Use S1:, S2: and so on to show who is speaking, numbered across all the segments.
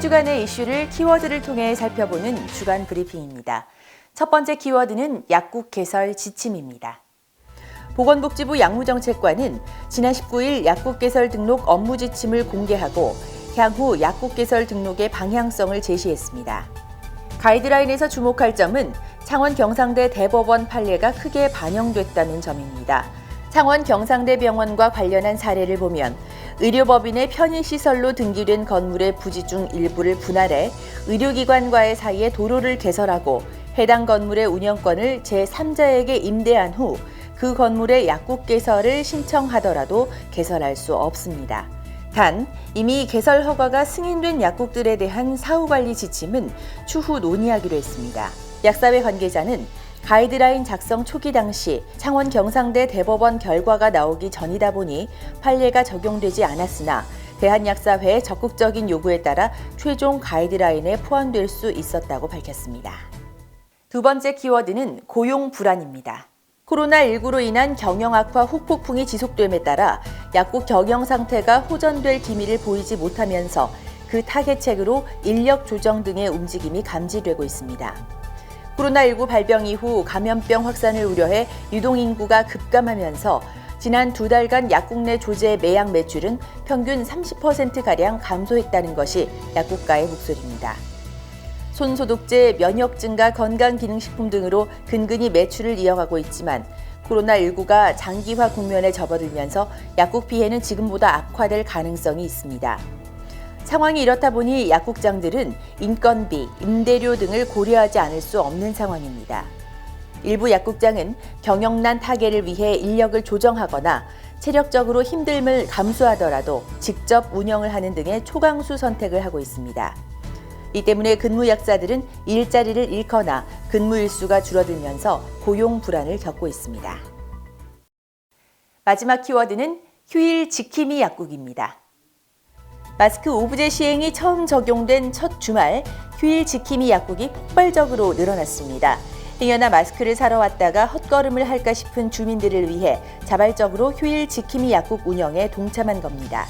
S1: 주간의 이슈를 키워드를 통해 살펴보는 주간 브리핑입니다. 첫 번째 키워드는 약국 개설 지침입니다. 보건복지부 약무정책관은 지난 19일 약국 개설 등록 업무 지침을 공개하고 향후 약국 개설 등록의 방향성을 제시했습니다. 가이드라인에서 주목할 점은 창원 경상대 대법원 판례가 크게 반영됐다는 점입니다. 창원 경상대병원과 관련한 사례를 보면 의료법인의 편의시설로 등기된 건물의 부지 중 일부를 분할해 의료기관과의 사이에 도로를 개설하고 해당 건물의 운영권을 제3자에게 임대한 후 그 건물의 약국 개설을 신청하더라도 개설할 수 없습니다. 단, 이미 개설 허가가 승인된 약국들에 대한 사후관리 지침은 추후 논의하기로 했습니다. 약사회 관계자는 가이드라인 작성 초기 당시 창원 경상대 대법원 결과가 나오기 전이다 보니 판례가 적용되지 않았으나 대한약사회의 적극적인 요구에 따라 최종 가이드라인에 포함될 수 있었다고 밝혔습니다. 두 번째 키워드는 고용 불안입니다. 코로나19로 인한 경영 악화 후폭풍이 지속됨에 따라 약국 경영 상태가 호전될 기미를 보이지 못하면서 그 타개책으로 인력 조정 등의 움직임이 감지되고 있습니다. 코로나19 발병 이후 감염병 확산을 우려해 유동인구가 급감하면서 지난 2달간 약국 내 조제 매약 매출은 평균 30%가량 감소했다는 것이 약국가의 목소리입니다. 손소독제, 면역 증가, 건강기능식품 등으로 근근히 매출을 이어가고 있지만 코로나19가 장기화 국면에 접어들면서 약국 피해는 지금보다 악화될 가능성이 있습니다. 상황이 이렇다 보니 약국장들은 인건비, 임대료 등을 고려하지 않을 수 없는 상황입니다. 일부 약국장은 경영난 타개를 위해 인력을 조정하거나 체력적으로 힘듦을 감수하더라도 직접 운영을 하는 등의 초강수 선택을 하고 있습니다. 이 때문에 근무약사들은 일자리를 잃거나 근무 일수가 줄어들면서 고용 불안을 겪고 있습니다. 마지막 키워드는 휴일 지킴이 약국입니다. 마스크 오부제 시행이 처음 적용된 첫 주말, 휴일 지킴이 약국이 폭발적으로 늘어났습니다. 행여나 마스크를 사러 왔다가 헛걸음을 할까 싶은 주민들을 위해 자발적으로 휴일 지킴이 약국 운영에 동참한 겁니다.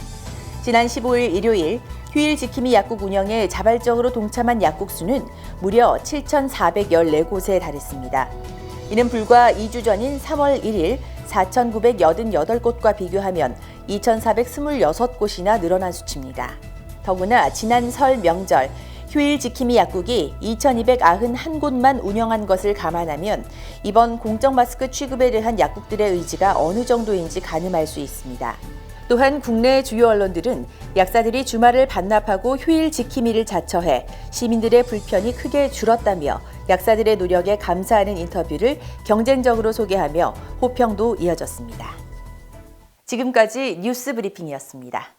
S1: 지난 15일 일요일 휴일 지킴이 약국 운영에 자발적으로 동참한 약국 수는 무려 7,414곳에 달했습니다. 이는 불과 2주 전인 3월 1일 4,988곳과 비교하면 2,426곳이나 늘어난 수치입니다. 더구나 지난 설 명절 휴일 지킴이 약국이 2,291곳만 운영한 것을 감안하면 이번 공적 마스크 취급에 대한 약국들의 의지가 어느 정도인지 가늠할 수 있습니다. 또한 국내 주요 언론들은 약사들이 주말을 반납하고 휴일 지킴이를 자처해 시민들의 불편이 크게 줄었다며 약사들의 노력에 감사하는 인터뷰를 경쟁적으로 소개하며 호평도 이어졌습니다. 지금까지 뉴스 브리핑이었습니다.